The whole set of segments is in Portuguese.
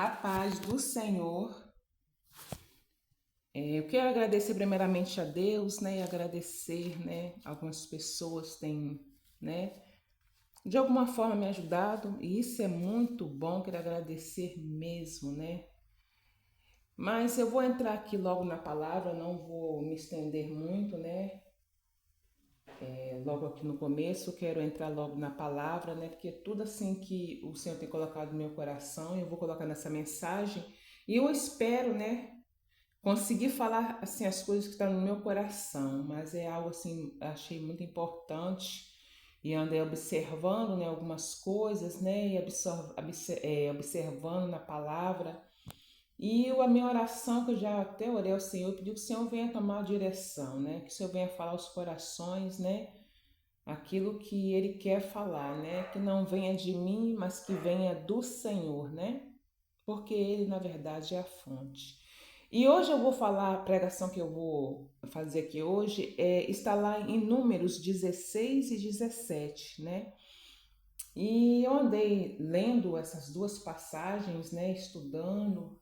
A paz do Senhor. Eu quero agradecer primeiramente a Deus, né? E agradecer, né? Algumas pessoas têm, né? De alguma forma me ajudado e isso é muito bom. Quero agradecer mesmo, né? Mas eu vou entrar aqui logo na palavra, não vou me estender muito, né? Logo aqui no começo, quero entrar logo na palavra, né? Porque tudo assim que o Senhor tem colocado no meu coração, eu vou colocar nessa mensagem e eu espero, né? Conseguir falar assim as coisas que estão no meu coração, mas é algo assim, achei muito importante e andei observando, né, algumas coisas, né, e observando na palavra. E a minha oração, que eu já até orei ao Senhor, pedi que o Senhor venha tomar a direção, né, que o Senhor venha falar aos corações, né, aquilo que Ele quer falar, né, que não venha de mim, mas que venha do Senhor, né, porque Ele, na verdade, é a fonte. E hoje eu vou falar, a pregação que eu vou fazer aqui hoje está lá em Números 16 e 17, né? E eu andei lendo essas duas passagens, né? Estudando,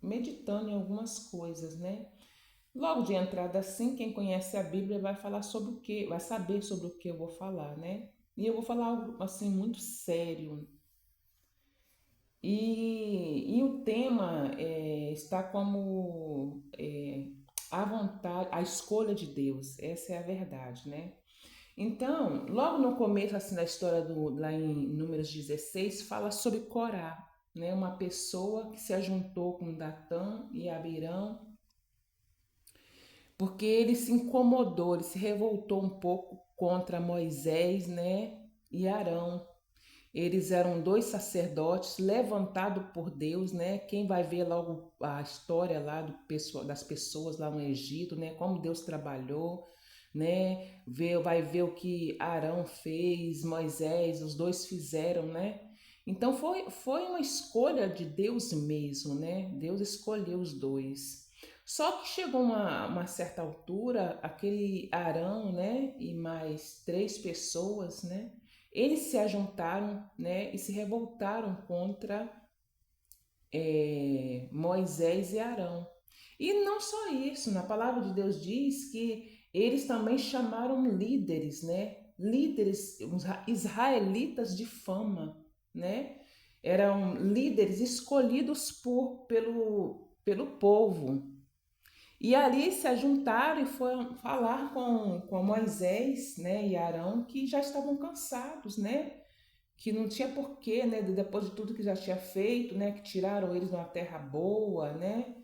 meditando em algumas coisas, né? Logo de entrada, assim, quem conhece a Bíblia vai falar sobre o que, vai saber sobre o que eu vou falar, né? E eu vou falar algo assim muito sério. E o tema está como a vontade, a escolha de Deus. Essa é a verdade, né? Então, logo no começo assim, da história lá em Números 16, fala sobre Corá, né? Uma pessoa que se ajuntou com Datã e Abirão, porque ele se incomodou, ele se revoltou um pouco contra Moisés, né? E Arão. Eles eram dois sacerdotes levantados por Deus, né? Quem vai ver logo a história lá das pessoas lá no Egito, né? Como Deus trabalhou, né? Vai ver o que Arão fez, Moisés, os dois fizeram, né? Então foi uma escolha de Deus mesmo, né? Deus escolheu os dois. Só que chegou uma certa altura, aquele Arão, né? E mais três pessoas, né? Eles se ajuntaram, né, e se revoltaram contra Moisés e Arão. E não só isso, na palavra de Deus diz que eles também chamaram líderes, né? Líderes, israelitas de fama, né? Eram líderes escolhidos pelo povo. E ali se ajuntaram e foram falar com Moisés, né, e Arão, que já estavam cansados, né? Que não tinha porquê, né, depois de tudo que já tinha feito, né, que tiraram eles de uma terra boa, né,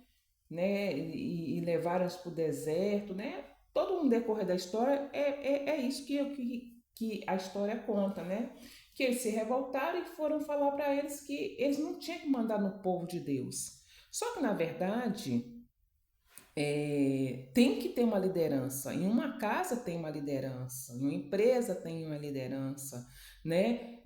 e levaram-os para o deserto, né, todo um decorrer da história é isso que a história conta, né, que eles se revoltaram e foram falar para eles que eles não tinham que mandar no povo de Deus. Só que, na verdade, tem que ter uma liderança. Em uma casa tem uma liderança, em uma empresa tem uma liderança, né?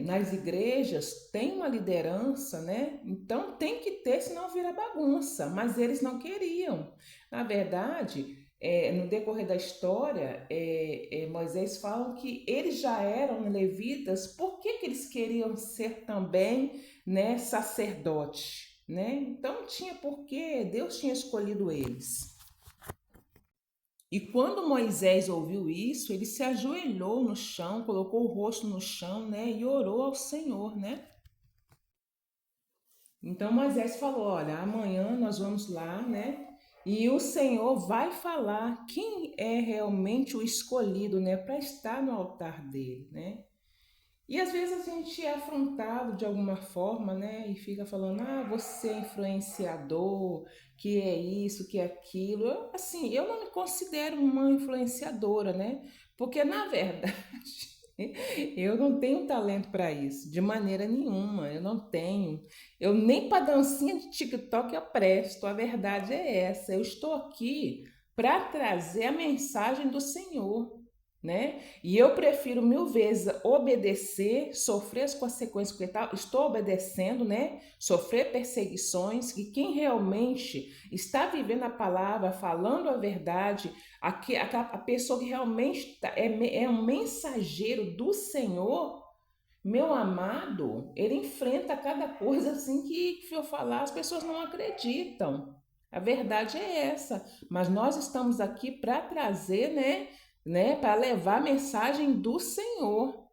Nas igrejas tem uma liderança, né? Então tem que ter, senão vira bagunça. Mas eles não queriam. Na verdade, no decorrer da história, Moisés fala que eles já eram levitas, por que que eles queriam ser também, né, sacerdote? Né? Então não tinha porquê, Deus tinha escolhido eles. E quando Moisés ouviu isso, ele se ajoelhou no chão, colocou o rosto no chão, né, e orou ao Senhor, né? Então Moisés falou: Olha, amanhã nós vamos lá, né? E o Senhor vai falar quem é realmente o escolhido, né, para estar no altar dele, né? E às vezes a gente é afrontado de alguma forma, né? E fica falando, você é influenciador, que é isso, que é aquilo. Eu não me considero uma influenciadora, né? Porque, na verdade, eu não tenho talento para isso, de maneira nenhuma. Eu não tenho. Eu nem para dancinha de TikTok eu presto. A verdade é essa. Eu estou aqui para trazer a mensagem do Senhor, né? E eu prefiro mil vezes obedecer, sofrer as consequências, porque estou obedecendo, né? Sofrer perseguições, que quem realmente está vivendo a palavra, falando a verdade, a pessoa que realmente é um mensageiro do Senhor, Meu amado, ele enfrenta cada coisa assim que se eu falar, as pessoas não acreditam. A verdade é essa. Mas nós estamos aqui para trazer, para levar a mensagem do Senhor.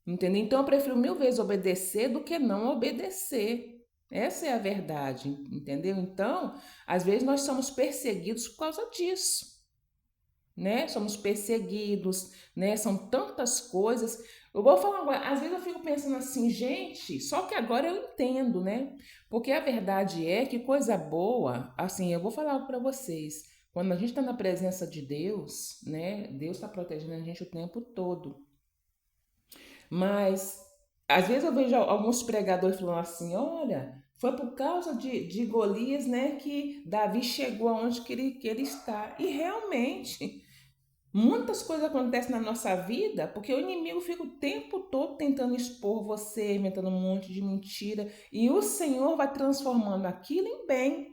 Entendeu? Então eu prefiro mil vezes obedecer do que não obedecer. Essa é a verdade, entendeu? Então, às vezes nós somos perseguidos por causa disso, né? Somos perseguidos, né? São tantas coisas. Eu vou falar agora, às vezes eu fico pensando assim, gente, só que agora eu entendo, né? Porque a verdade é que coisa boa, assim, eu vou falar algo para vocês. Quando a gente está na presença de Deus, né? Deus está protegendo a gente o tempo todo. Mas às vezes eu vejo alguns pregadores falando assim, olha, foi por causa de Golias, né, que Davi chegou aonde que ele está. E realmente, muitas coisas acontecem na nossa vida porque o inimigo fica o tempo todo tentando expor você, inventando um monte de mentira, e o Senhor vai transformando aquilo em bem.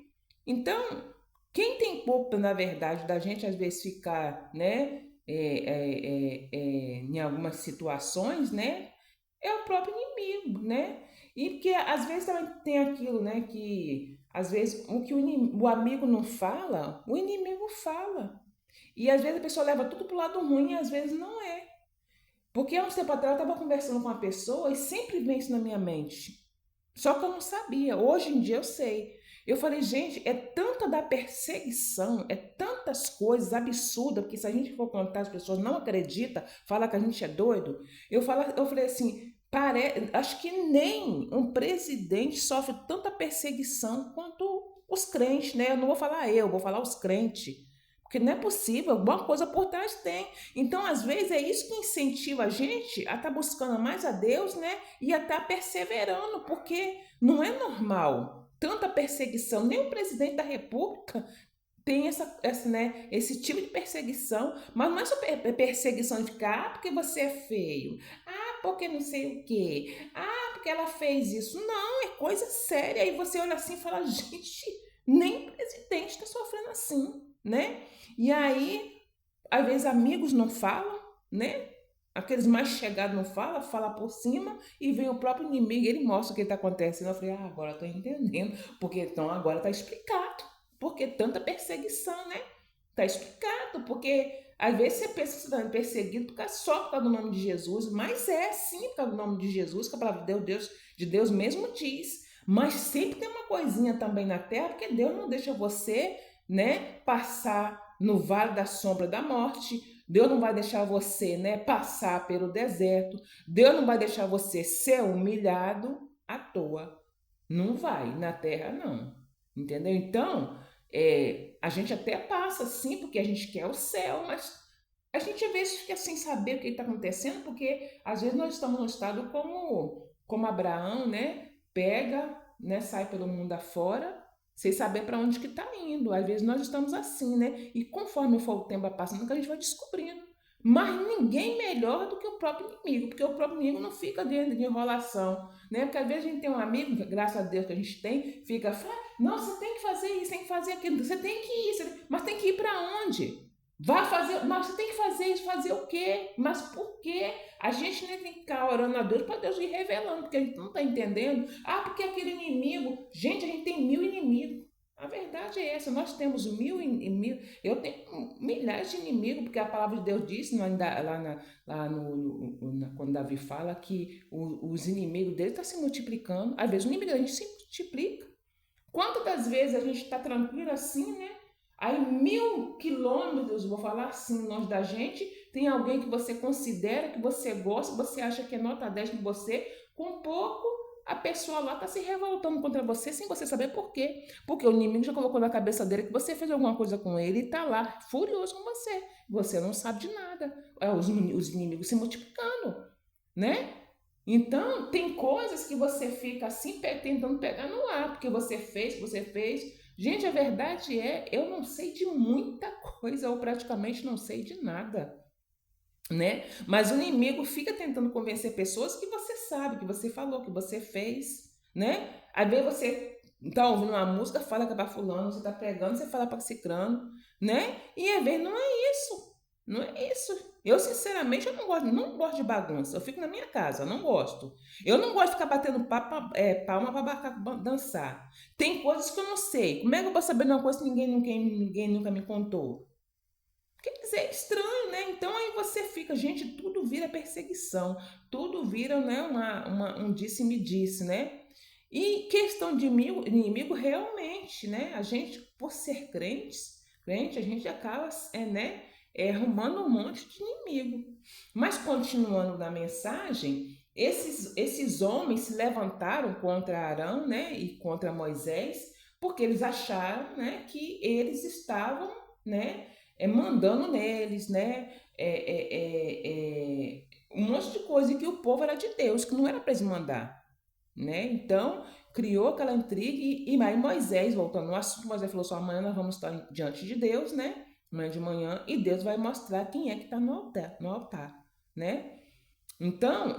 Então, quem tem culpa, na verdade, da gente às vezes ficar, né, em algumas situações, né, é o próprio inimigo, né? E porque às vezes também tem aquilo, né, que às vezes o que o amigo não fala, o inimigo fala. E às vezes a pessoa leva tudo pro lado ruim e às vezes não é. Porque há uns tempo atrás eu estava conversando com uma pessoa e sempre vem isso na minha mente. Só que eu não sabia. Hoje em dia eu sei. Eu falei, gente, é tanta da perseguição, é tantas coisas absurdas, porque se a gente for contar, as pessoas não acreditam, fala que a gente é doido. Eu falei assim, acho que nem um presidente sofre tanta perseguição quanto os crentes, né? Eu não vou falar vou falar os crentes. Porque não é possível, alguma coisa por trás tem. Então, às vezes, é isso que incentiva a gente a estar buscando mais a Deus, né? E a estar perseverando, porque não é normal tanta perseguição. Nem o presidente da República tem esse tipo de perseguição, mas não é só perseguição de ficar, porque você é feio, porque não sei o quê, porque ela fez isso. Não, é coisa séria. Aí você olha assim e fala, gente, nem o presidente está sofrendo assim, né? E aí, às vezes, amigos não falam, né? Aqueles mais chegados não falam, fala por cima e vem o próprio inimigo, ele mostra o que está acontecendo. Eu falei, agora eu tô entendendo, porque então agora tá explicado. Porque tanta perseguição, né? Tá explicado, porque às vezes você pensa que você está perseguido só por causa do nome de Jesus, mas é sim por causa do nome de Jesus, que a palavra de Deus mesmo diz. Mas sempre tem uma coisinha também na terra, porque Deus não deixa você, né, passar no vale da sombra da morte. Deus não vai deixar você, né, passar pelo deserto. Deus não vai deixar você ser humilhado à toa. Não vai, na terra não. Entendeu? Então, a gente até passa sim, porque a gente quer o céu, mas a gente às vezes fica sem saber o que está acontecendo, porque às vezes nós estamos num estado como Abraão, né? Pega, né? Sai pelo mundo afora, sem saber para onde que está indo. Às vezes nós estamos assim, né? E conforme for o tempo passando, que a gente vai descobrindo. Mas ninguém melhor do que o próprio inimigo, porque o próprio inimigo não fica dentro de enrolação, né? Porque às vezes a gente tem um amigo, graças a Deus que a gente tem, fica, não, você tem que fazer isso, tem que fazer aquilo, você tem que ir, mas tem que ir para onde? Vai fazer, mas você tem que fazer isso, fazer o quê? Mas por quê? A gente nem tem que ficar orando a Deus para Deus ir revelando, porque a gente não está entendendo. Porque aquele inimigo, gente, a gente tem 1000 inimigos. A verdade é essa, nós temos 1000 inimigos, eu tenho milhares de inimigos, porque a palavra de Deus diz quando Davi fala que os inimigos dele estão se multiplicando. Às vezes o inimigo da gente se multiplica. Quantas das vezes a gente está tranquilo assim, né? Aí 1000 quilômetros, vou falar assim, longe da gente, tem alguém que você considera, que você gosta, que você acha que é nota 10 de você, com pouco a pessoa lá está se revoltando contra você sem você saber por quê. Porque o inimigo já colocou na cabeça dele que você fez alguma coisa com ele e está lá furioso com você. Você não sabe de nada. Os inimigos se multiplicando, né? Então, tem coisas que você fica assim tentando pegar no ar, porque você fez. Gente, a verdade é, eu não sei de muita coisa, ou praticamente não sei de nada, né? Mas o inimigo fica tentando convencer pessoas que você sabe, que você falou, que você fez, né? Às vezes você tá ouvindo uma música, fala que é pra fulano, você tá pregando, você fala pra cicrano, né? E às vezes não é isso. Não é isso. Eu, sinceramente, eu não gosto de bagunça. Eu fico na minha casa, eu não gosto. Eu não gosto de ficar batendo palma para dançar. Tem coisas que eu não sei. Como é que eu vou saber de uma coisa que ninguém nunca me contou? Quer dizer, é estranho, né? Então aí você fica, gente, tudo vira perseguição, tudo vira, né, um disse-me-disse, né? E questão de inimigo, realmente, né? A gente, por ser crente, a gente acaba, né, arrumando um monte de inimigo. Mas continuando na mensagem, esses homens se levantaram contra Arão, né, e contra Moisés, porque eles acharam, né, que eles estavam, né, mandando neles, né, um monte de coisa, e que o povo era de Deus, que não era para eles mandar, né? Então, criou aquela intriga, e aí Moisés, voltando no assunto, Moisés falou só: amanhã nós vamos estar diante de Deus, né? Amanhã de manhã, e Deus vai mostrar quem é que está no altar, né? Então,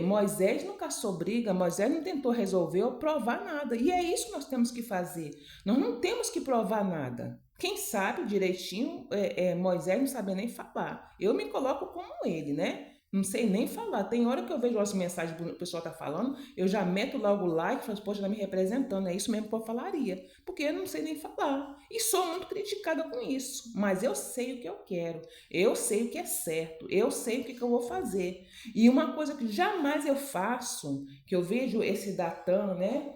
Moisés não caçou briga, Moisés não tentou resolver ou provar nada. E é isso que nós temos que fazer. Nós não temos que provar nada. Quem sabe direitinho, Moisés não sabe nem falar. Eu me coloco como ele, né? Não sei nem falar. Tem hora que eu vejo as mensagens que o pessoal tá falando, eu já meto logo o like e falo: poxa, tá me representando. É isso mesmo que eu falaria. Porque eu não sei nem falar. E sou muito criticada com isso. Mas eu sei o que eu quero. Eu sei o que é certo. Eu sei o que eu vou fazer. E uma coisa que jamais eu faço, que eu vejo esse Datan, né?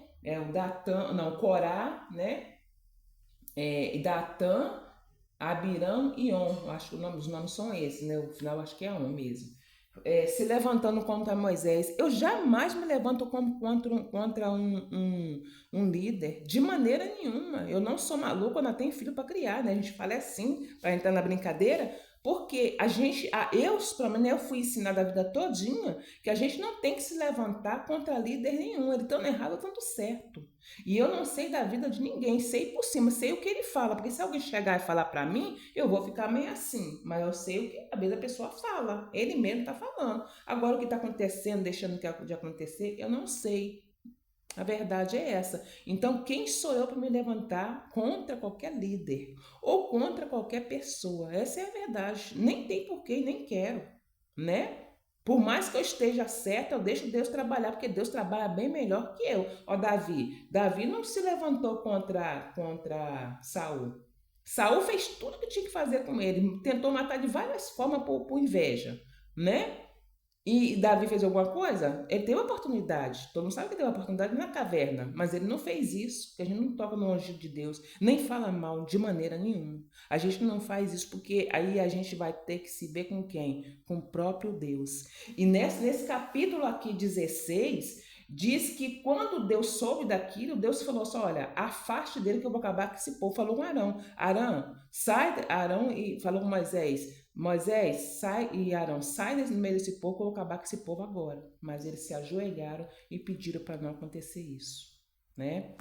O Datan, não, Corá, né? E Datan, Abiram e On. Eu acho que os nomes são esses, né? O final acho que é On mesmo. Se levantando contra Moisés. Eu jamais me levanto contra um líder, de maneira nenhuma. Eu não sou maluco, eu não tenho filho para criar, né? A gente fala assim, para entrar na brincadeira, porque pelo menos eu fui ensinada a vida todinha que a gente não tem que se levantar contra líder nenhum, ele tanto errado tanto certo. E eu não sei da vida de ninguém, sei por cima, sei o que ele fala, porque se alguém chegar e falar para mim, eu vou ficar meio assim, mas eu sei o que a vez a pessoa fala, ele mesmo está falando. Agora o que está acontecendo, deixando de acontecer, eu não sei. A verdade é essa. Então, quem sou eu para me levantar contra qualquer líder ou contra qualquer pessoa? Essa é a verdade. Nem tem porquê, nem quero, né? Por mais que eu esteja certa, eu deixo Deus trabalhar, porque Deus trabalha bem melhor que eu. Ó, Davi não se levantou contra Saul. Saul fez tudo que tinha que fazer com ele, tentou matar de várias formas por inveja, né? E Davi fez alguma coisa? Ele teve a oportunidade. Todo mundo sabe que teve a oportunidade na caverna, mas ele não fez isso, porque a gente não toca no ungido de Deus, nem fala mal de maneira nenhuma. A gente não faz isso porque aí a gente vai ter que se ver com quem? Com o próprio Deus. E nesse capítulo aqui 16, diz que quando Deus soube daquilo, Deus falou assim: olha, afaste dele que eu vou acabar com esse povo. Falou com Arão. Arão, sai, Arão, e falou com Moisés, sai, e Arão, sai no meio desse povo, eu vou acabar com esse povo agora. Mas eles se ajoelharam e pediram para não acontecer isso, né?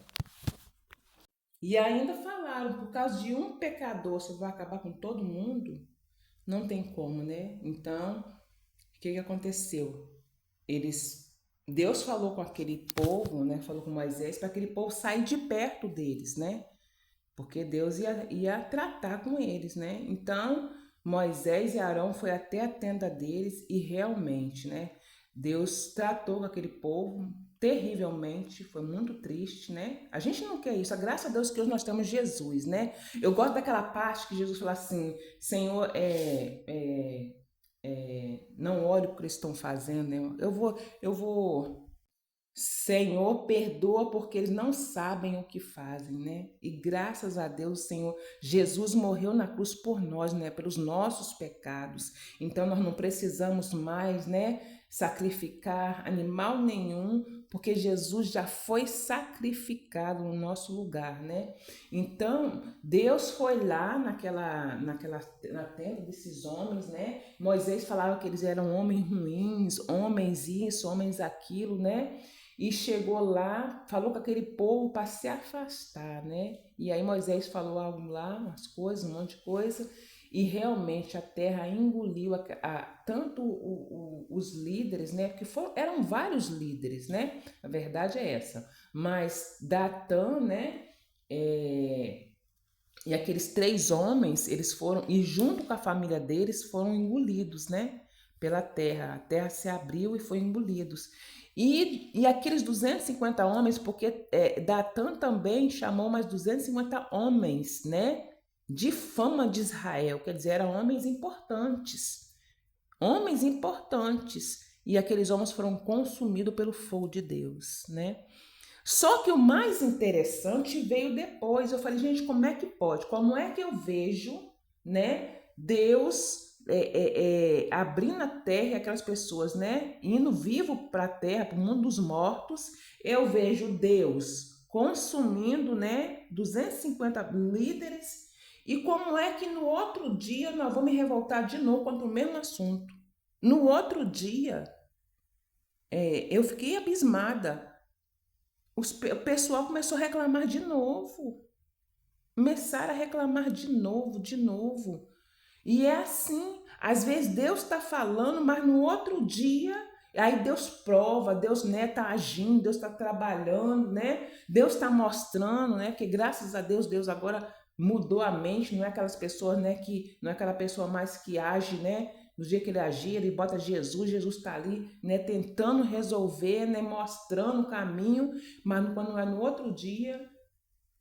E ainda falaram: por causa de um pecador, você vai acabar com todo mundo? Não tem como, né? Então, o que aconteceu? Deus falou com aquele povo, né? Falou com Moisés para aquele povo sair de perto deles, né? Porque Deus ia tratar com eles, né? Então, Moisés e Arão foi até a tenda deles e realmente, né? Deus tratou com aquele povo terrivelmente, foi muito triste, né? A gente não quer isso, graças a Deus que hoje nós temos Jesus, né? Eu gosto daquela parte que Jesus fala assim: Senhor, não olhe o que eles estão fazendo, né? Eu vou Senhor, perdoa porque eles não sabem o que fazem, né? E graças a Deus, Senhor, Jesus morreu na cruz por nós, né? Pelos nossos pecados. Então nós não precisamos mais, né? Sacrificar animal nenhum, porque Jesus já foi sacrificado no nosso lugar, né? Então Deus foi lá na tenda desses homens, né? Moisés falava que eles eram homens ruins, homens isso, homens aquilo, né? E chegou lá, falou com aquele povo para se afastar, né? E aí Moisés falou algo lá, umas coisas, um monte de coisa, e realmente a terra engoliu tanto os líderes, né? Porque eram vários líderes, né? A verdade é essa. Mas Datã, né? É, E aqueles 3 homens, eles foram, e junto com a família deles, foram engolidos, né? Pela terra. A terra se abriu e foi engolidos. E aqueles 250 homens, porque Datã também chamou mais 250 homens, né? De fama de Israel, quer dizer, eram homens importantes. Homens importantes. E aqueles homens foram consumidos pelo fogo de Deus, né? Só que o mais interessante veio depois. Eu falei, gente, como é que pode? Como é que eu vejo, né, Deus abrindo a terra e aquelas pessoas, né, indo vivo para a terra, para o mundo dos mortos? Eu vejo Deus consumindo, né, 250 líderes. E como é que no outro dia nós vamos me revoltar de novo contra o mesmo assunto? No outro dia, eu fiquei abismada. O pessoal começou a reclamar de novo. Começaram a reclamar de novo, de novo. E é assim. Às vezes Deus está falando, mas no outro dia, aí Deus prova, Deus, né, tá agindo, Deus está trabalhando, né? Deus está mostrando, né? Porque graças a Deus, Deus agora mudou a mente, não é aquelas pessoas, né, que não é aquela pessoa mais que age, né? No dia que ele agir, ele bota Jesus, Jesus está ali, né, tentando resolver, né, mostrando o caminho, mas quando é no outro dia,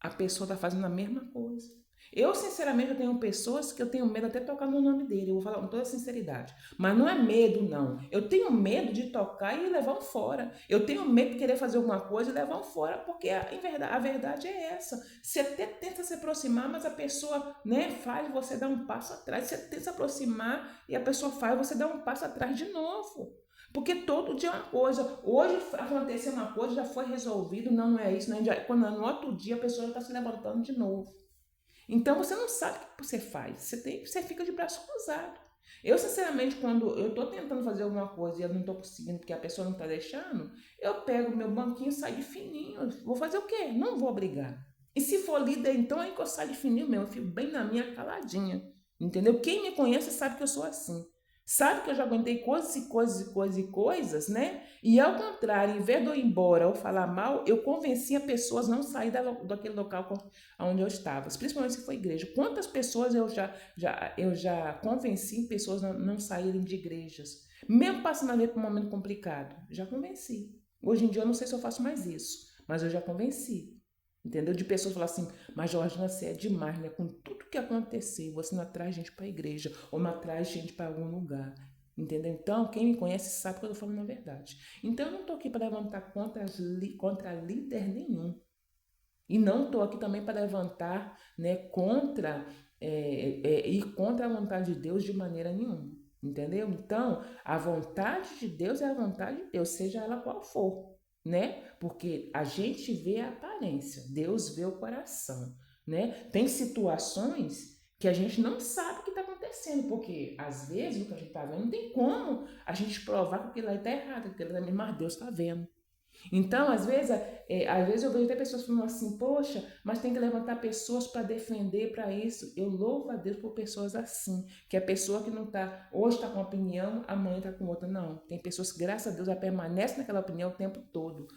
a pessoa está fazendo a mesma coisa. Eu, sinceramente, eu tenho pessoas que eu tenho medo até de tocar no nome dele, eu vou falar com toda sinceridade. Mas não é medo, não. Eu tenho medo de tocar e levar um fora. Eu tenho medo de querer fazer alguma coisa e levar um fora, porque a verdade é essa. Você até tenta se aproximar, mas a pessoa, né, faz você dar um passo atrás. Você tenta se aproximar e a pessoa faz você dar um passo atrás de novo. Porque todo dia é uma coisa. Hoje aconteceu uma coisa, já foi resolvido, não, não é isso. Não é, quando no outro dia a pessoa já está se levantando de novo. Então você não sabe o que você faz. Você fica de braço cruzado. Eu, sinceramente, quando eu estou tentando fazer alguma coisa e eu não estou conseguindo porque a pessoa não está deixando, eu pego meu banquinho e saio de fininho. Vou fazer o quê? Não vou brigar. E se for líder, então é que eu saio de fininho mesmo. Eu fico bem na minha caladinha. Entendeu? Quem me conhece sabe que eu sou assim. Sabe que eu já aguentei coisas e coisas e coisas e coisas, né? E ao contrário, em vez de eu ir embora ou falar mal, eu convenci a pessoas a não sair daquele local onde eu estava. Principalmente se for igreja. Quantas pessoas eu já convenci pessoas a não saírem de igrejas? Mesmo passando a ver por um momento complicado. Já convenci. Hoje em dia eu não sei se eu faço mais isso, mas eu já convenci. Entendeu? De pessoas falar assim, mas Georgina, você é demais, né? Com tudo que aconteceu, você não atrai gente para a igreja ou não atrai gente para algum lugar. Entendeu? Então, quem me conhece sabe que eu estou falando a verdade. Então, eu não estou aqui para levantar contra líder nenhum. E não estou aqui também para levantar, né, ir contra a vontade de Deus de maneira nenhuma. Entendeu? Então, a vontade de Deus é a vontade de Deus, seja ela qual for, né? Porque a gente vê a aparência, Deus vê o coração, né? Tem situações que a gente não sabe o que está acontecendo, porque às vezes o que a gente está vendo não tem como a gente provar que aquilo lá está errado, que aquilo lá mesmo, mas Deus está vendo. Então, às vezes eu vejo até pessoas falando assim, poxa, mas tem que levantar pessoas para defender para isso. Eu louvo a Deus por pessoas assim, que a pessoa que não está, hoje está com uma opinião, amanhã está com outra. Não, tem pessoas que, graças a Deus, ela permanece naquela opinião o tempo todo.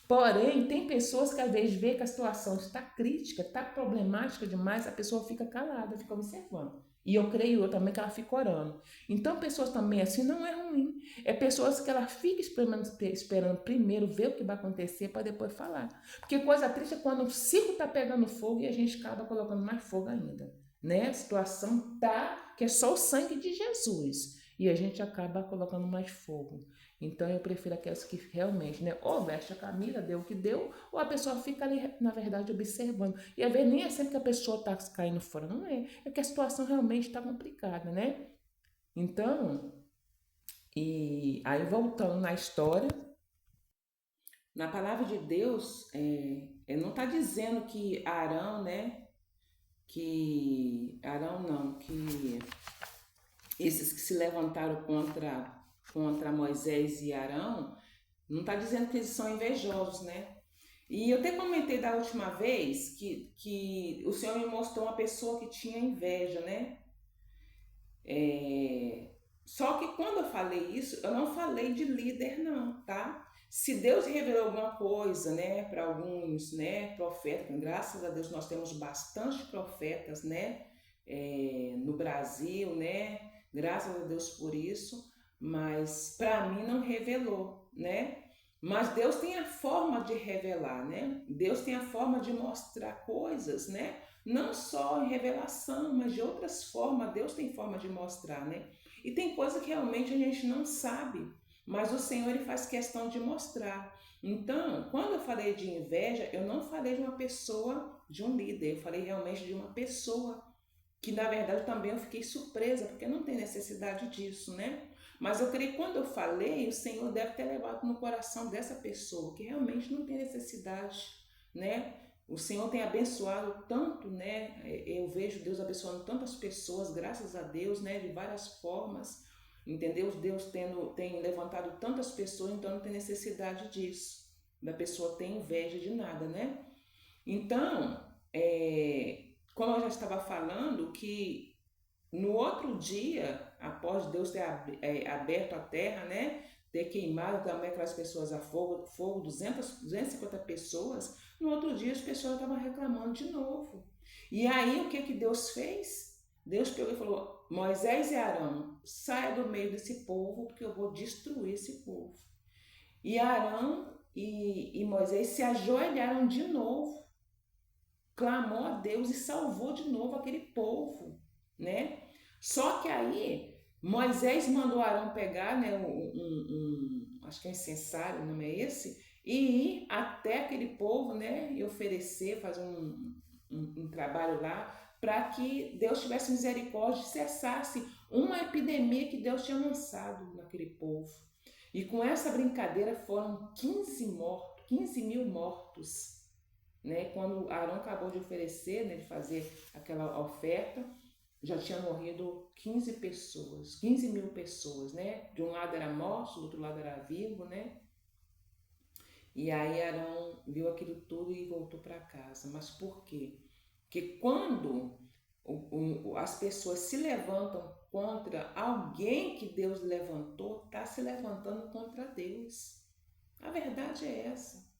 Porém, tem pessoas que às vezes vê que a situação está crítica, está problemática demais, a pessoa fica calada, fica observando. E eu creio eu também que ela fica orando. Então, pessoas também assim não é ruim. É pessoas que ela fica esperando primeiro ver o que vai acontecer para depois falar. Porque coisa triste é quando o circo está pegando fogo e a gente acaba colocando mais fogo ainda. Né? A situação tá que é só o sangue de Jesus. E a gente acaba colocando mais fogo. Então eu prefiro aquelas que realmente, né, ou veste a camisa, deu o que deu, ou a pessoa fica ali, na verdade, observando. E às vezes nem é sempre que a pessoa está caindo fora, não é. É que a situação realmente está complicada, né? Então, e aí voltando na história, na palavra de Deus, não está dizendo que Arão, né, que Arão não, que esses que se levantaram contra Moisés e Arão, não está dizendo que eles são invejosos, né? E eu até comentei da última vez que o Senhor me mostrou uma pessoa que tinha inveja, né? Só que quando eu falei isso, eu não falei de líder, não, tá? Se Deus revelou alguma coisa, né, para alguns, né, profetas, graças a Deus nós temos bastante profetas, né, no Brasil, né, graças a Deus por isso, mas para mim não revelou, né? Mas Deus tem a forma de revelar, né? Deus tem a forma de mostrar coisas, né? Não só em revelação, mas de outras formas. Deus tem forma de mostrar, né? E tem coisa que realmente a gente não sabe, mas o Senhor ele faz questão de mostrar. Então, quando eu falei de inveja, eu não falei de uma pessoa, de um líder, eu falei realmente de uma pessoa que na verdade também eu fiquei surpresa, porque não tem necessidade disso, né? Mas eu creio que quando eu falei, o Senhor deve ter levado no coração dessa pessoa, que realmente não tem necessidade, né? O Senhor tem abençoado tanto, né? Eu vejo Deus abençoando tantas pessoas, graças a Deus, né? De várias formas, entendeu? Deus tem levantado tantas pessoas, então não tem necessidade disso, da pessoa ter inveja de nada, né? Então, como eu já estava falando, que no outro dia, após Deus ter aberto a terra, né, ter queimado também aquelas pessoas a fogo 250 pessoas, no outro dia as pessoas estavam reclamando de novo. E aí o que Deus fez? Deus pegou e falou: Moisés e Arão, saia do meio desse povo, porque eu vou destruir esse povo. E Arão e Moisés se ajoelharam de novo, clamou a Deus e salvou de novo aquele povo, né? Só que aí Moisés mandou Arão pegar, né, acho que é um incensário, o nome é esse, e ir até aquele povo, né, e oferecer, fazer um trabalho lá, para que Deus tivesse misericórdia e cessasse uma epidemia que Deus tinha lançado naquele povo. E com essa brincadeira foram 15 mil mortos, né? Quando Arão acabou de oferecer, né, de fazer aquela oferta, já tinha morrido 15 pessoas, 15 mil pessoas, né? De um lado era morto, do outro lado era vivo, né? E aí Arão viu aquilo tudo e voltou para casa. Mas por quê? Porque quando as pessoas se levantam contra alguém que Deus levantou, está se levantando contra Deus. A verdade é essa.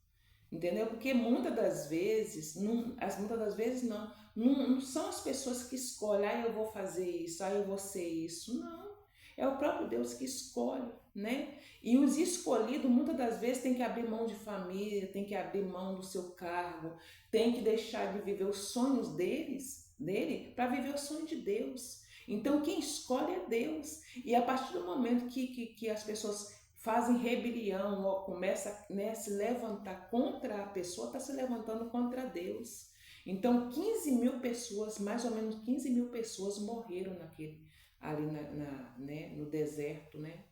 Entendeu? Porque muitas das vezes, não são as pessoas que escolhem, eu vou fazer isso, eu vou ser isso. Não. É o próprio Deus que escolhe, né? E os escolhidos, muitas das vezes, tem que abrir mão de família, tem que abrir mão do seu cargo, tem que deixar de viver os sonhos dele, para viver o sonho de Deus. Então, quem escolhe é Deus. E a partir do momento que as pessoas fazem rebelião ou começa, né, a se levantar contra a pessoa, está se levantando contra Deus. Então 15 mil pessoas, mais ou menos 15 mil pessoas morreram ali né, no deserto, né,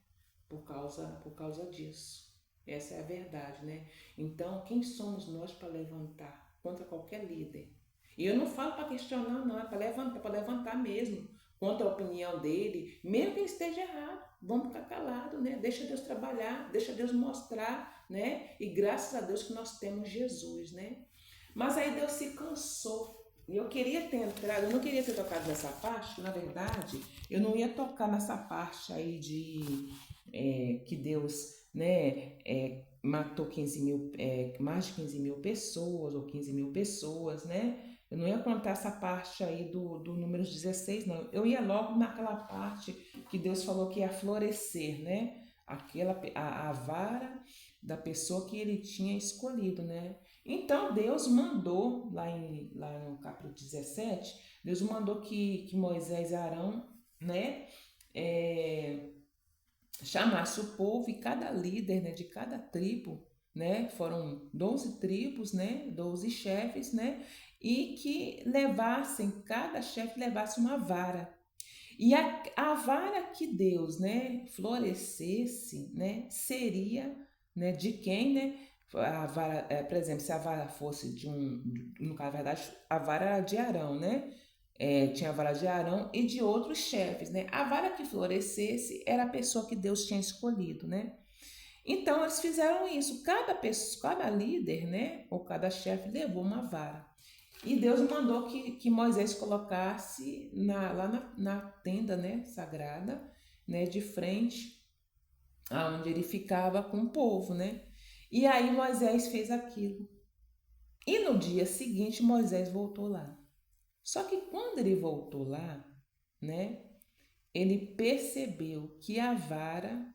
por causa disso. Essa é a verdade, né? Então quem somos nós para levantar contra qualquer líder? E eu não falo para questionar, não, é para levantar mesmo contra a opinião dele, mesmo que ele esteja errado. Vamos ficar calado, né? Deixa Deus trabalhar, deixa Deus mostrar, né? E graças a Deus que nós temos Jesus, né? Mas aí Deus se cansou. E eu queria ter entrado, eu não queria ter tocado nessa parte, na verdade, eu não ia tocar nessa parte aí que Deus, né, matou 15 mil, mais de 15 mil pessoas, ou 15 mil pessoas, né? Eu não ia contar essa parte aí do número 16, não. Eu ia logo naquela parte que Deus falou que ia florescer, né? A vara da pessoa que ele tinha escolhido, né? Então Deus mandou, lá no capítulo 17, Deus mandou que Moisés e Arão, né? Chamasse o povo e cada líder, né, de cada tribo, né, foram 12 tribos, né, 12 chefes, né, e que cada chefe levasse uma vara. E a vara que Deus, né, florescesse, né, seria, né, de quem, né, a vara, por exemplo, se a vara fosse no caso, na verdade, a vara era de Arão, né, tinha a vara de Arão e de outros chefes, né, a vara que florescesse era a pessoa que Deus tinha escolhido, né. Então eles fizeram isso, cada líder, né, ou cada chefe levou uma vara. E Deus mandou que Moisés colocasse lá na tenda, né, sagrada, né, de frente aonde ele ficava com o povo, né? E aí Moisés fez aquilo. E no dia seguinte Moisés voltou lá. Só que quando ele voltou lá, né, ele percebeu que a vara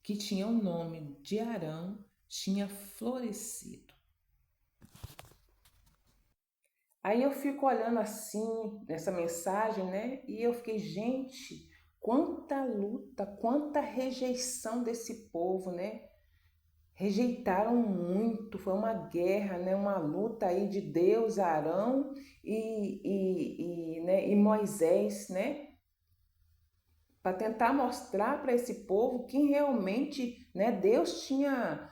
que tinha o nome de Arão tinha florescido. Aí eu fico olhando assim, nessa mensagem, né? E eu fiquei, gente, quanta luta, quanta rejeição desse povo, né? Rejeitaram muito, foi uma guerra, né? Uma luta aí de Deus, Arão e Moisés, né? Para tentar mostrar para esse povo que realmente, né, Deus tinha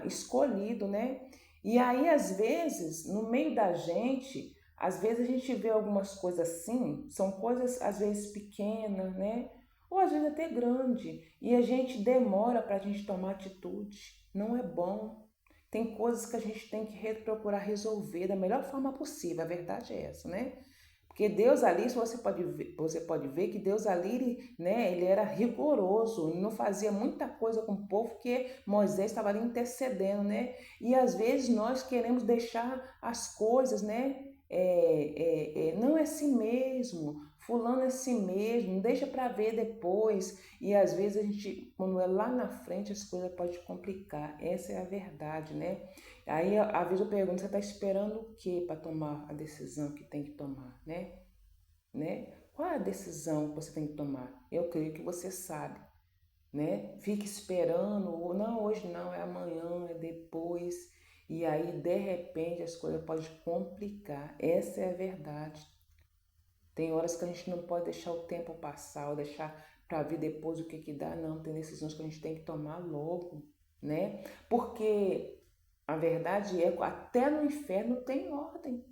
escolhido, né? E aí às vezes, no meio da gente, às vezes a gente vê algumas coisas assim, são coisas às vezes pequenas, né? Ou às vezes até grande, e a gente demora para a gente tomar atitude. Não é bom. Tem coisas que a gente tem que procurar resolver da melhor forma possível, a verdade é essa, né? Porque Deus ali, você pode ver que Deus ali, ele era rigoroso, ele não fazia muita coisa com o povo, porque Moisés estava ali intercedendo, né? E às vezes nós queremos deixar as coisas, né? Não é assim mesmo, fulano é assim mesmo, deixa para ver depois. E às vezes a gente, quando é lá na frente, as coisas podem complicar. Essa é a verdade, né? Aí, às vezes eu pergunto, você está esperando o quê para tomar a decisão que tem que tomar, né? Qual é a decisão que você tem que tomar? Eu creio que você sabe, né? Fique esperando, ou não, hoje não, é amanhã, é depois. E aí, de repente, as coisas podem complicar. Essa é a verdade. Tem horas que a gente não pode deixar o tempo passar, ou deixar para ver depois o que que dá, não. Tem decisões que a gente tem que tomar logo, né? Porque a verdade é que até no inferno tem ordem.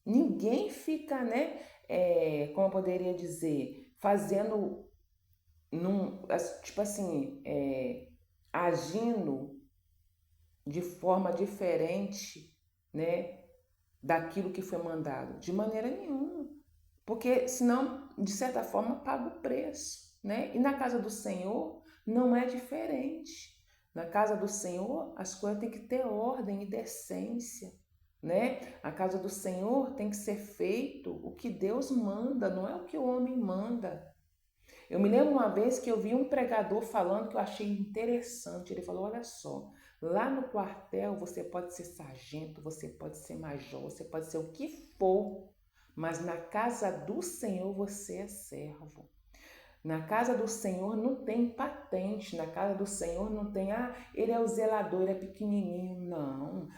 Ninguém fica, né, como eu poderia dizer, fazendo, tipo assim, agindo de forma diferente, né, daquilo que foi mandado. De maneira nenhuma. Porque senão, de certa forma, paga o preço, né? E na casa do Senhor não é diferente. Na casa do Senhor, as coisas têm que ter ordem e decência, né? A casa do Senhor tem que ser feito o que Deus manda, não é o que o homem manda. Eu me lembro uma vez que eu vi um pregador falando que eu achei interessante. Ele falou: olha só, lá no quartel você pode ser sargento, você pode ser major, você pode ser o que for, mas na casa do Senhor você é servo. Na casa do Senhor não tem patente, na casa do Senhor não tem, ele é o zelador, ele é pequenininho, não.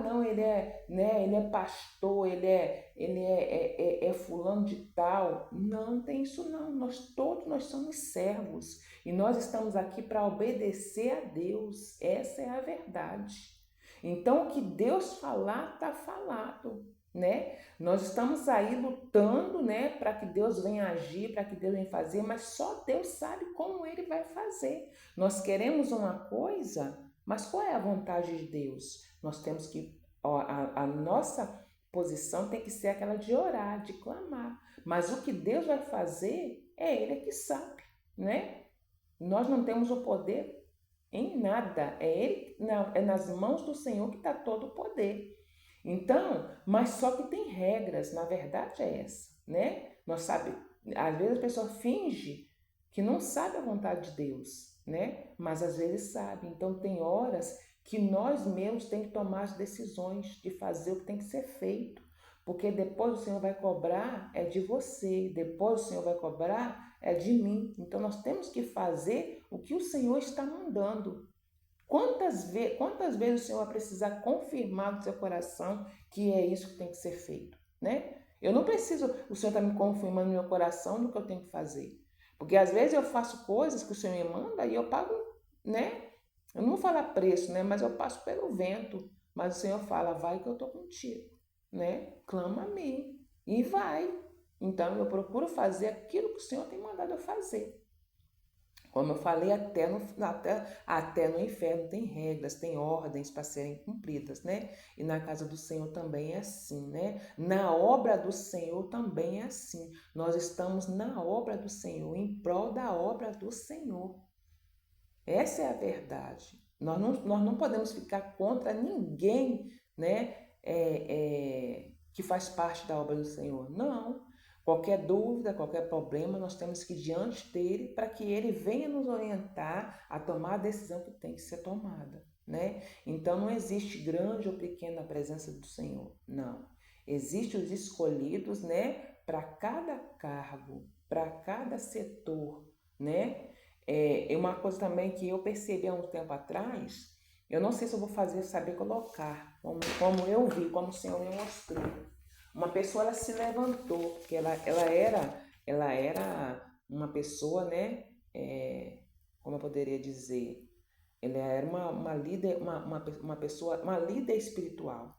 Não, ele é, né, ele é pastor, ele é fulano de tal. Não tem isso não, nós somos servos e nós estamos aqui para obedecer a Deus, essa é a verdade. Então, o que Deus falar, está falado, né? Nós estamos aí lutando, né, para que Deus venha agir, para que Deus venha fazer, mas só Deus sabe como Ele vai fazer. Nós queremos uma coisa, mas qual é a vontade de Deus? Nós temos que, a nossa posição tem que ser aquela de orar, de clamar. Mas o que Deus vai fazer é Ele que sabe, né? Nós não temos o poder em nada. É nas mãos do Senhor que está todo o poder. Então, mas só que tem regras, na verdade é essa, né? Nós sabe, às vezes a pessoa finge que não sabe a vontade de Deus, né? Mas às vezes sabe. Então tem horas que nós mesmos temos que tomar as decisões de fazer o que tem que ser feito, porque depois o Senhor vai cobrar é de você, depois o Senhor vai cobrar é de mim. Então nós temos que fazer o que o Senhor está mandando. Quantas vezes o Senhor vai precisar confirmar no seu coração que é isso que tem que ser feito, né? Eu não preciso, o Senhor está me confirmando no meu coração do que eu tenho que fazer. Porque às vezes eu faço coisas que o Senhor me manda e eu pago, né? Eu não vou falar preço, né? Mas eu passo pelo vento. Mas o Senhor fala, vai que eu estou contigo, né? Clama a mim e vai. Então eu procuro fazer aquilo que o Senhor tem mandado eu fazer. Como eu falei, até no inferno tem regras, tem ordens para serem cumpridas, né? E na casa do Senhor também é assim, né? Na obra do Senhor também é assim. Nós estamos na obra do Senhor, em prol da obra do Senhor. Essa é a verdade. Nós não podemos ficar contra ninguém, né, que faz parte da obra do Senhor. Não. Qualquer dúvida, qualquer problema, nós temos que ir diante dele para que ele venha nos orientar a tomar a decisão que tem que ser tomada, né? Então não existe grande ou pequena presença do Senhor, não. Existem os escolhidos, né, para cada cargo, para cada setor, né? É uma coisa também que eu percebi há um tempo atrás, eu não sei se eu vou saber colocar, como eu vi, como o Senhor me mostrou. Uma pessoa, ela se levantou, porque ela era uma pessoa, né, como eu poderia dizer, ela era uma líder, uma pessoa, uma líder espiritual.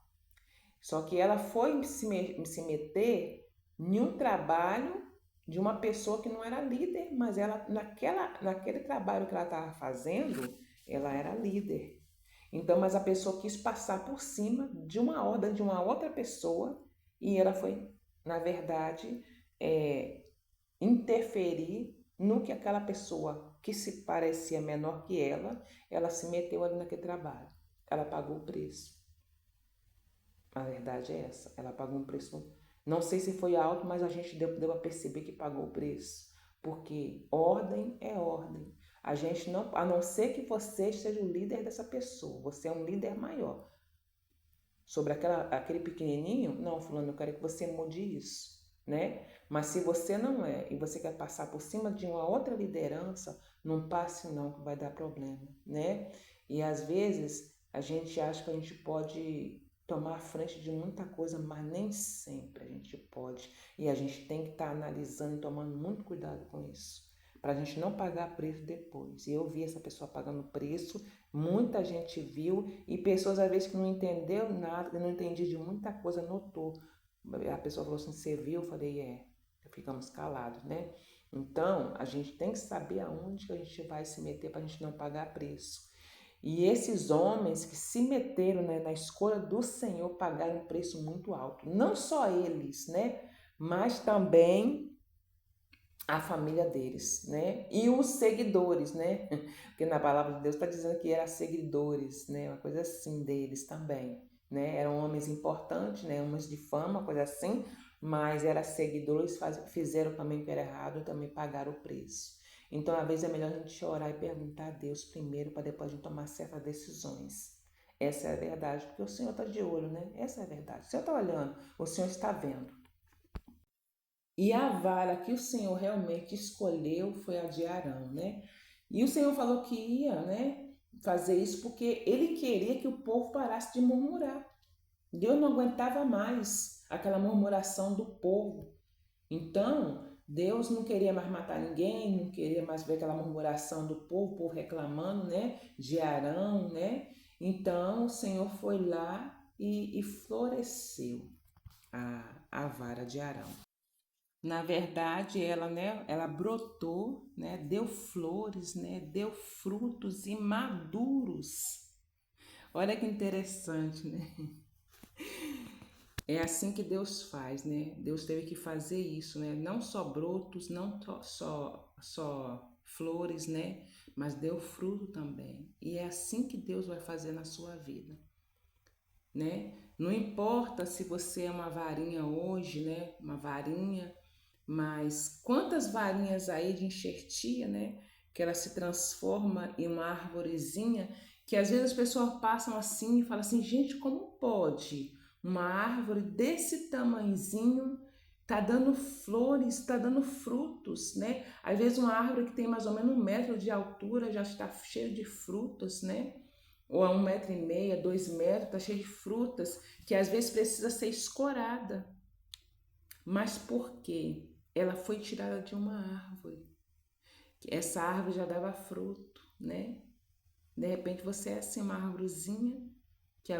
Só que ela foi se meter em um trabalho de uma pessoa que não era líder, mas ela naquele trabalho que ela estava fazendo, ela era líder. Então, mas a pessoa quis passar por cima de uma ordem de uma outra pessoa e ela foi, na verdade, é, interferir no que aquela pessoa que se parecia menor que ela se meteu ali naquele trabalho. Ela pagou o preço. A verdade é essa. Ela pagou um preço. Não sei se foi alto, mas a gente deu a perceber que pagou o preço. Porque ordem é ordem. A gente não, a não ser que você seja o líder dessa pessoa, você é um líder maior. Sobre aquele pequenininho, não, fulano, eu quero que você mude isso, né? Mas se você não é e você quer passar por cima de uma outra liderança, não passe não, que vai dar problema, né? E às vezes a gente acha que a gente pode tomar a frente de muita coisa, mas nem sempre a gente pode. E a gente tem que estar analisando e tomando muito cuidado com isso, para a gente não pagar preço depois. E eu vi essa pessoa pagando preço, muita gente viu, e pessoas às vezes que não entendeu nada, que não entendia de muita coisa, notou. A pessoa falou assim, você viu? Eu falei, ficamos calados, né? Então, a gente tem que saber aonde que a gente vai se meter para a gente não pagar preço. E esses homens que se meteram, né, na escolha do Senhor pagaram um preço muito alto. Não só eles, né? Mas também a família deles, né? E os seguidores, né? Porque na palavra de Deus está dizendo que eram seguidores, né? Uma coisa assim deles também, né? Eram homens importantes, né? Homens de fama, coisa assim, mas eram seguidores, fizeram também o que era errado e também pagaram o preço. Então, às vezes é melhor a gente orar e perguntar a Deus primeiro, para depois a gente tomar certas decisões. Essa é a verdade, porque o Senhor está de olho, né? Essa é a verdade. O Senhor está olhando, o Senhor está vendo. E a vara que o Senhor realmente escolheu foi a de Arão, né? E o Senhor falou que ia, né, fazer isso porque ele queria que o povo parasse de murmurar. Deus não aguentava mais aquela murmuração do povo. Então, Deus não queria mais matar ninguém, não queria mais ver aquela murmuração do povo, o povo reclamando, né, de Arão, né? Então, o Senhor foi lá e floresceu a vara de Arão. Na verdade, ela, né, ela brotou, né, deu flores, né, deu frutos imaduros. Olha que interessante, né? É assim que Deus faz, né? Deus teve que fazer isso, né? Não só brotos, não só flores, né? Mas deu fruto também. E é assim que Deus vai fazer na sua vida, né? Não importa se você é uma varinha hoje, né? Uma varinha, mas quantas varinhas aí de enxertia, né? Que ela se transforma em uma arvorezinha, que às vezes as pessoas passam assim e falam assim, gente, como pode uma árvore desse tamanhozinho tá dando flores, tá dando frutos, né? Às vezes uma árvore que tem mais ou menos 1 metro de altura já está cheia de frutos, né? Ou a 1,5 metros, 2 metros, tá cheia de frutas, que às vezes precisa ser escorada. Mas por quê? Ela foi tirada de uma árvore. Essa árvore já dava fruto, né? De repente você é assim uma árvorezinha que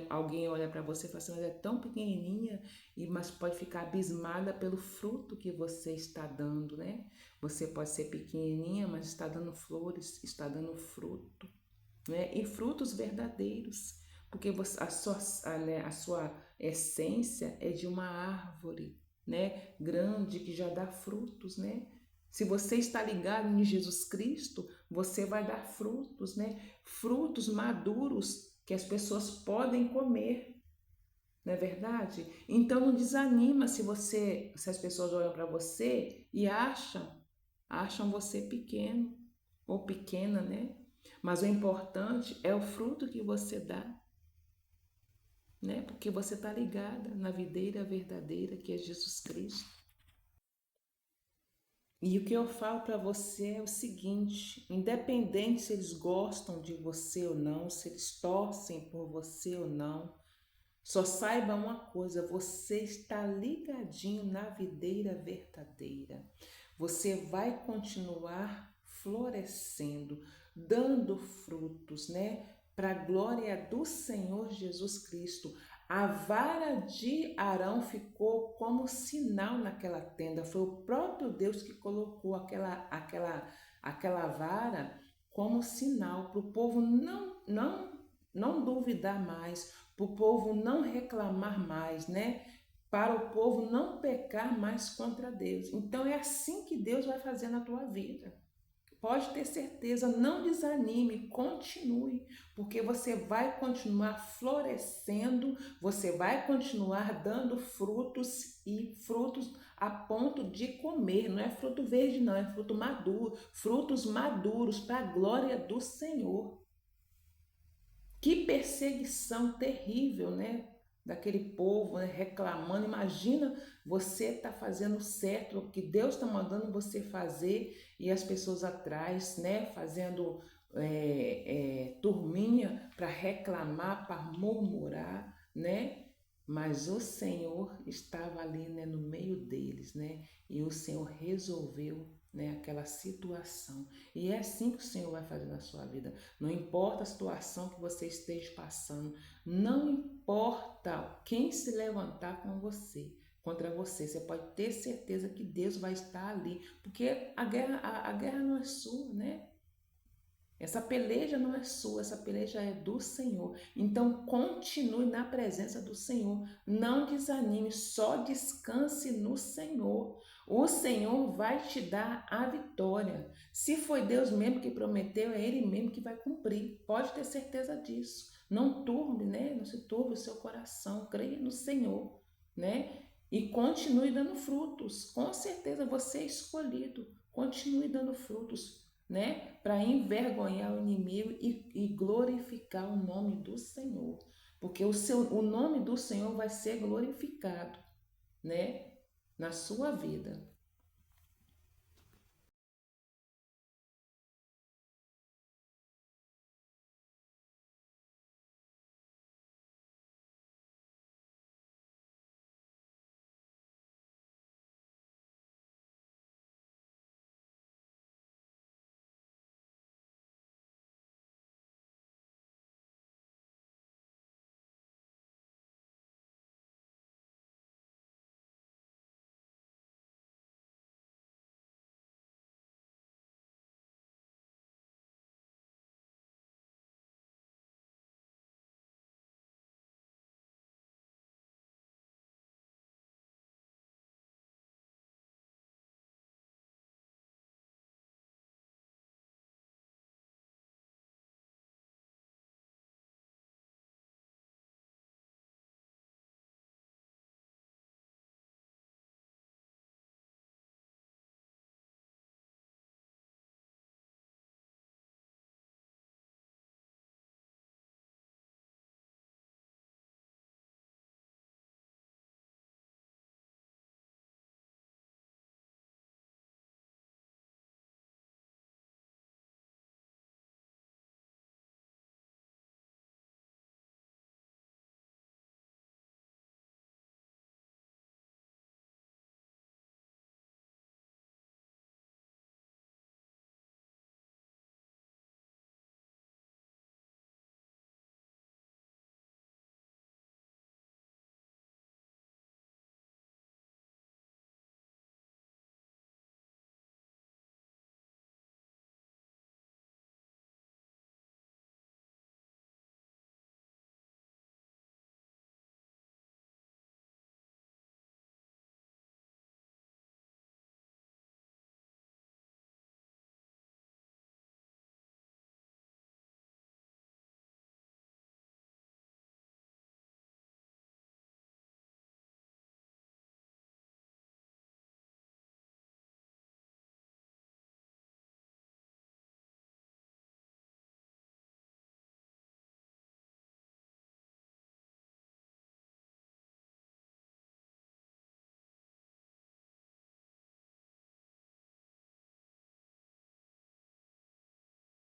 alguém olha para você e fala assim, mas é tão pequenininha, mas pode ficar abismada pelo fruto que você está dando, né? Você pode ser pequenininha, mas está dando flores, está dando fruto, né? E frutos verdadeiros, porque a sua essência é de uma árvore, né? Grande que já dá frutos, né? Se você está ligado em Jesus Cristo, você vai dar frutos, né? Frutos maduros que as pessoas podem comer, não é verdade? Então não desanima se as pessoas olham para você e acham você pequeno ou pequena, né? Mas o importante é o fruto que você dá, né? Porque você está ligada na videira verdadeira que é Jesus Cristo. E o que eu falo para você é o seguinte: independente se eles gostam de você ou não, se eles torcem por você ou não, só saiba uma coisa: você está ligadinho na videira verdadeira. Você vai continuar florescendo, dando frutos, né? Para a glória do Senhor Jesus Cristo. A vara de Arão ficou como sinal naquela tenda. Foi o próprio Deus que colocou aquela vara como sinal para o povo não duvidar mais, para o povo não reclamar mais, né? Para o povo não pecar mais contra Deus. Então é assim que Deus vai fazer na tua vida. Pode ter certeza, não desanime, continue, porque você vai continuar florescendo, você vai continuar dando frutos e frutos a ponto de comer. Não é fruto verde, não, é fruto maduro, frutos maduros para a glória do Senhor. Que perseguição terrível, né? Daquele povo, né, reclamando. Imagina você tá fazendo certo, o que Deus está mandando você fazer e as pessoas atrás, né, fazendo turminha para reclamar, para murmurar, né? Mas o Senhor estava ali, né, no meio deles, né? E o Senhor resolveu, né, aquela situação. E é assim que o Senhor vai fazer na sua vida. Não importa a situação que você esteja passando, não importa quem se levantar contra você, você pode ter certeza que Deus vai estar ali, porque a guerra não é sua, né? Essa peleja não é sua, essa peleja é do Senhor. Então continue na presença do Senhor. Não desanime, só descanse no Senhor. O Senhor vai te dar a vitória. Se foi Deus mesmo que prometeu, é Ele mesmo que vai cumprir. Pode ter certeza disso. Não turbe, né? Não se turbe o seu coração. Creia no Senhor, né? E continue dando frutos. Com certeza você é escolhido. Continue dando frutos, né? Para envergonhar o inimigo e glorificar o nome do Senhor. Porque o nome do Senhor vai ser glorificado, né? Na sua vida.